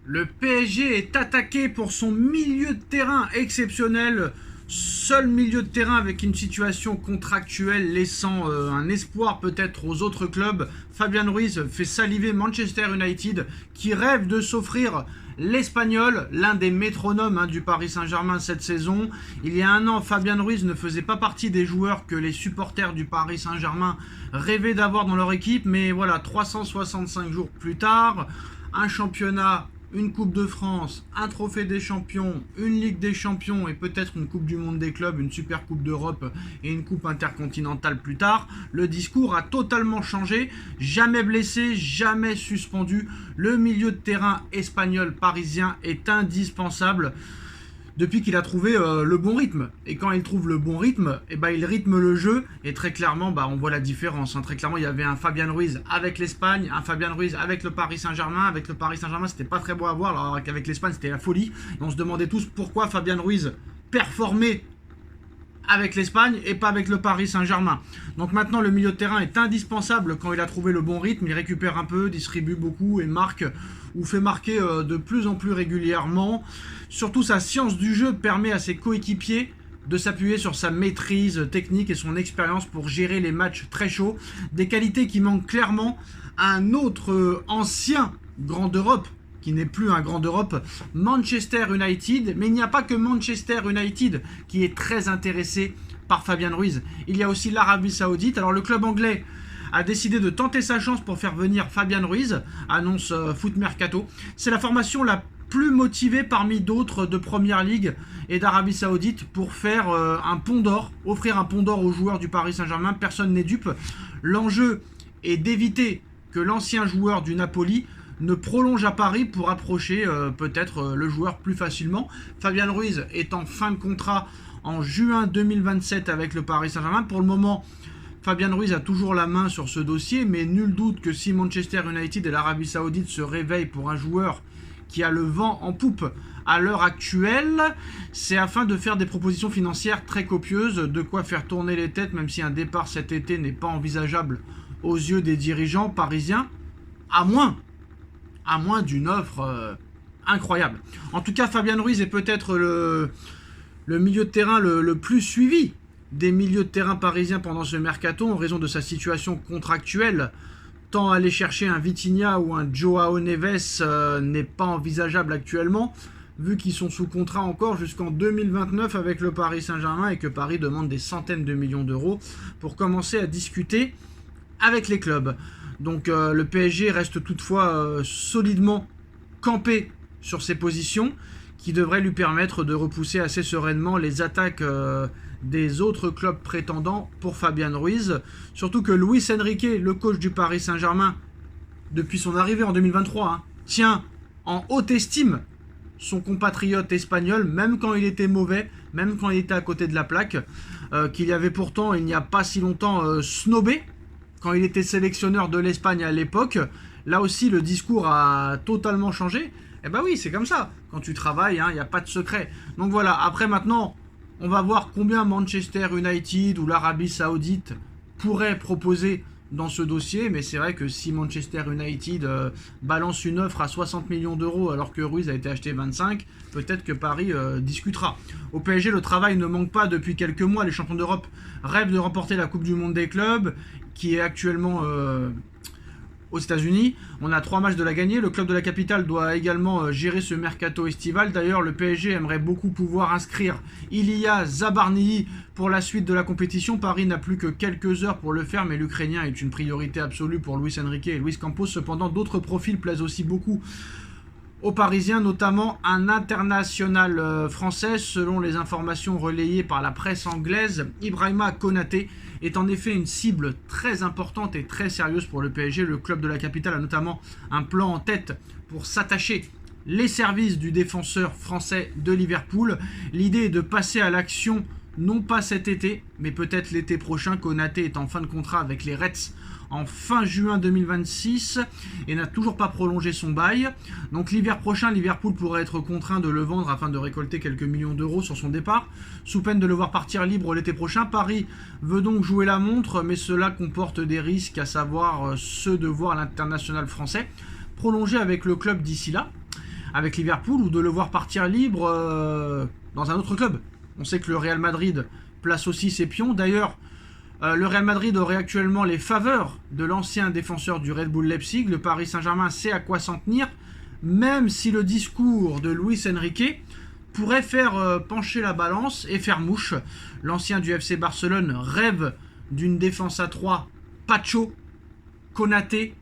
Le PSG est attaqué pour son milieu de terrain exceptionnel. Seul milieu de terrain avec une situation contractuelle laissant un espoir peut-être aux autres clubs. Fabian Ruiz fait saliver Manchester United qui rêve de s'offrir l'Espagnol, l'un des métronomes du Paris Saint-Germain cette saison. Il y a un an, Fabian Ruiz ne faisait pas partie des joueurs que les supporters du Paris Saint-Germain rêvaient d'avoir dans leur équipe. Mais voilà, 365 jours plus tard, un championnat, une Coupe de France, un Trophée des Champions, une Ligue des Champions et peut-être une Coupe du Monde des clubs, une Super Coupe d'Europe et une Coupe intercontinentale plus tard, le discours a totalement changé. Jamais blessé, jamais suspendu, le milieu de terrain espagnol parisien est indispensable depuis qu'il a trouvé le bon rythme. Et quand il trouve le bon rythme, il rythme le jeu. Et très clairement, on voit la différence. Très clairement, il y avait un Fabian Ruiz avec l'Espagne, un Fabian Ruiz avec le Paris Saint-Germain. Avec le Paris Saint-Germain, c'était pas très beau à voir, alors qu'avec l'Espagne, c'était la folie. Et on se demandait tous pourquoi Fabian Ruiz performait avec l'Espagne et pas avec le Paris Saint-Germain. Donc maintenant, le milieu de terrain est indispensable quand il a trouvé le bon rythme. Il récupère un peu, distribue beaucoup et marque ou fait marquer de plus en plus régulièrement. Surtout, sa science du jeu permet à ses coéquipiers de s'appuyer sur sa maîtrise technique et son expérience pour gérer les matchs très chauds. Des qualités qui manquent clairement à un autre ancien grand d'Europe, qui n'est plus un grand d'Europe, Manchester United. Mais il n'y a pas que Manchester United qui est très intéressé par Fabian Ruiz. Il y a aussi l'Arabie Saoudite. Alors le club anglais a décidé de tenter sa chance pour faire venir Fabian Ruiz, annonce Foot Mercato. C'est la formation la plus motivée parmi d'autres de Première Ligue et d'Arabie Saoudite pour faire un pont d'or, offrir un pont d'or aux joueurs du Paris Saint-Germain. Personne n'est dupe. L'enjeu est d'éviter que l'ancien joueur du Napoli ne prolonge à Paris pour approcher peut-être le joueur plus facilement. Fabian Ruiz est en fin de contrat en juin 2027 avec le Paris Saint-Germain. Pour le moment, Fabian Ruiz a toujours la main sur ce dossier, mais nul doute que si Manchester United et l'Arabie Saoudite se réveillent pour un joueur qui a le vent en poupe à l'heure actuelle, c'est afin de faire des propositions financières très copieuses, de quoi faire tourner les têtes, même si un départ cet été n'est pas envisageable aux yeux des dirigeants parisiens, à moins d'une offre incroyable. En tout cas, Fabian Ruiz est peut-être le milieu de terrain le plus suivi des milieux de terrain parisiens pendant ce mercato en raison de sa situation contractuelle. Tant aller chercher un Vitinha ou un Joao Neves n'est pas envisageable actuellement, vu qu'ils sont sous contrat encore jusqu'en 2029 avec le Paris Saint-Germain et que Paris demande des centaines de millions d'euros pour commencer à discuter avec les clubs. Donc le PSG reste toutefois solidement campé sur ses positions, qui devraient lui permettre de repousser assez sereinement les attaques des autres clubs prétendants pour Fabian Ruiz. Surtout que Luis Enrique, le coach du Paris Saint-Germain, depuis son arrivée en 2023, tient en haute estime son compatriote espagnol, même quand il était mauvais, même quand il était à côté de la plaque, qu'il y avait pourtant, il n'y a pas si longtemps, snobé, quand il était sélectionneur de l'Espagne à l'époque. Là aussi, le discours a totalement changé. Oui, c'est comme ça. Quand tu travailles, il n'y a pas de secret. Donc voilà, après maintenant, on va voir combien Manchester United ou l'Arabie Saoudite pourrait proposer dans ce dossier. Mais c'est vrai que si Manchester United balance une offre à 60 millions d'euros alors que Ruiz a été acheté 25, peut-être que Paris discutera. Au PSG, le travail ne manque pas depuis quelques mois. Les champions d'Europe rêvent de remporter la Coupe du Monde des clubs, qui est actuellement aux États-Unis. On a 3 matchs de la gagner. Le club de la capitale doit également gérer ce mercato estival. D'ailleurs, le PSG aimerait beaucoup pouvoir inscrire Ilia Zabarnyi pour la suite de la compétition. Paris n'a plus que quelques heures pour le faire, mais l'Ukrainien est une priorité absolue pour Luis Enrique et Luis Campos. Cependant, d'autres profils plaisent aussi beaucoup aux Parisiens, notamment un international français. Selon les informations relayées par la presse anglaise, Ibrahima Konaté est en effet une cible très importante et très sérieuse pour le PSG. Le club de la capitale a notamment un plan en tête pour s'attacher les services du défenseur français de Liverpool. L'idée est de passer à l'action non pas cet été, mais peut-être l'été prochain. Konaté est en fin de contrat avec les Reds en fin juin 2026 et n'a toujours pas prolongé son bail. Donc l'hiver prochain, Liverpool pourrait être contraint de le vendre afin de récolter quelques millions d'euros sur son départ, sous peine de le voir partir libre l'été prochain. Paris veut donc jouer la montre, mais cela comporte des risques, à savoir ceux de voir l'international français prolonger avec le club d'ici là. avec Liverpool ou de le voir partir libre dans un autre club. On sait que le Real Madrid place aussi ses pions. D'ailleurs, le Real Madrid aurait actuellement les faveurs de l'ancien défenseur du Red Bull Leipzig. Le Paris Saint-Germain sait à quoi s'en tenir, même si le discours de Luis Enrique pourrait faire pencher la balance et faire mouche. L'ancien du FC Barcelone rêve d'une défense à 3, Pacho, Konaté,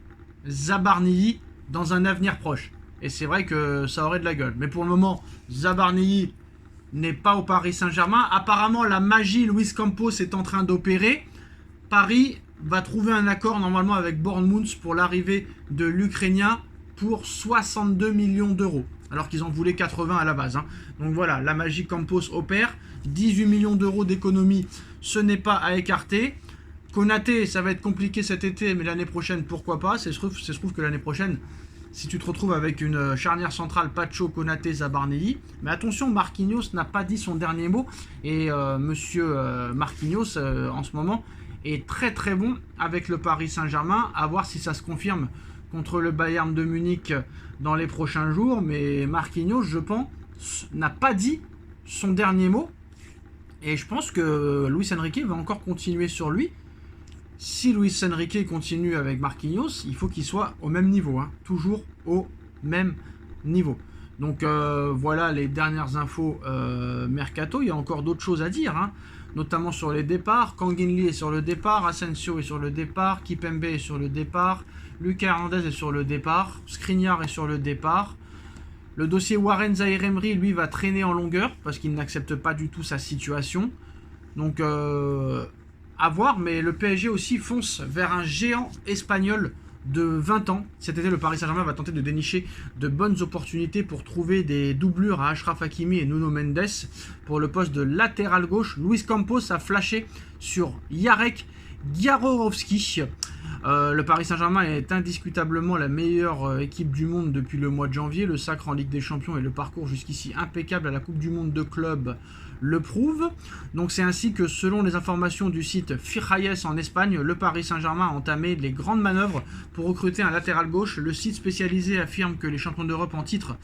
Zabarnyi, dans un avenir proche. Et c'est vrai que ça aurait de la gueule. Mais pour le moment, Zabarnyi n'est pas au Paris Saint-Germain. Apparemment, la magie Luis Campos est en train d'opérer. Paris va trouver un accord normalement avec Bournemouth pour l'arrivée de l'Ukrainien pour 62 millions d'euros. Alors qu'ils en voulaient 80 à la base. Donc voilà, la magie Campos opère. 18 millions d'euros d'économie, ce n'est pas à écarter. Konaté, ça va être compliqué cet été, mais l'année prochaine, pourquoi pas. C'est se trouve que l'année prochaine, si tu te retrouves avec une charnière centrale Pacho, Konaté, Zabarnyi. Mais attention, Marquinhos n'a pas dit son dernier mot. Et monsieur Marquinhos, en ce moment, est très très bon avec le Paris Saint-Germain. À voir si ça se confirme contre le Bayern de Munich dans les prochains jours. Mais Marquinhos, je pense, n'a pas dit son dernier mot. Et je pense que Luis Enrique va encore continuer sur lui. Si Luis Enrique continue avec Marquinhos, il faut qu'il soit au même niveau. Toujours au même niveau. Donc voilà les dernières infos Mercato. Il y a encore d'autres choses à dire, notamment sur les départs. Kang In Lee est sur le départ, Asensio est sur le départ, Kipembe est sur le départ, Lucas Hernandez est sur le départ, Skriniar est sur le départ. Le dossier Warren Zaïre-Emery, lui, va traîner en longueur parce qu'il n'accepte pas du tout sa situation. Donc, à voir, mais le PSG aussi fonce vers un géant espagnol de 20 ans. Cet été, le Paris Saint-Germain va tenter de dénicher de bonnes opportunités pour trouver des doublures à Achraf Hakimi et Nuno Mendes pour le poste de latéral gauche. Luis Campos a flashé sur Jarek Giarowski. Le Paris Saint-Germain est indiscutablement la meilleure équipe du monde depuis le mois de janvier. Le sacre en Ligue des Champions et le parcours jusqu'ici impeccable à la Coupe du Monde de clubs le prouvent. Donc c'est ainsi que, selon les informations du site Firayes en Espagne, le Paris Saint-Germain a entamé les grandes manœuvres pour recruter un latéral gauche. Le site spécialisé affirme que les champions d'Europe en titre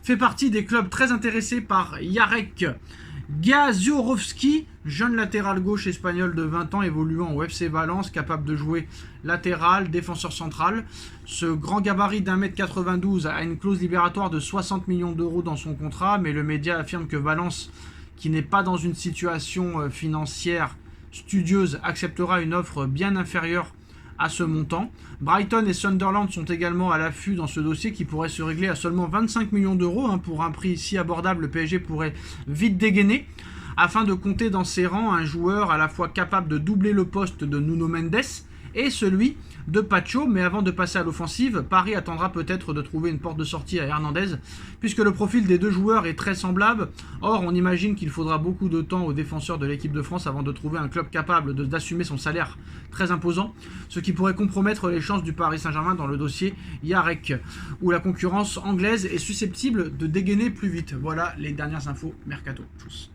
fait partie des clubs très intéressés par Jarek Giarowski, jeune latéral gauche espagnol de 20 ans évoluant au FC Valence, capable de jouer latéral, défenseur central. Ce grand gabarit d'1m92 a une clause libératoire de 60 millions d'euros dans son contrat, mais le média affirme que Valence, qui n'est pas dans une situation financière studieuse, acceptera une offre bien inférieure à ce montant. Brighton et Sunderland sont également à l'affût dans ce dossier qui pourrait se régler à seulement 25 millions d'euros. Pour un prix si abordable, le PSG pourrait vite dégainer afin de compter dans ses rangs un joueur à la fois capable de doubler le poste de Nuno Mendes et celui de Pacho. Mais avant de passer à l'offensive, Paris attendra peut-être de trouver une porte de sortie à Hernandez, puisque le profil des deux joueurs est très semblable. Or, on imagine qu'il faudra beaucoup de temps aux défenseurs de l'équipe de France avant de trouver un club capable d'assumer son salaire très imposant, ce qui pourrait compromettre les chances du Paris Saint-Germain dans le dossier Jarek, où la concurrence anglaise est susceptible de dégainer plus vite. Voilà les dernières infos Mercato. Tchuss.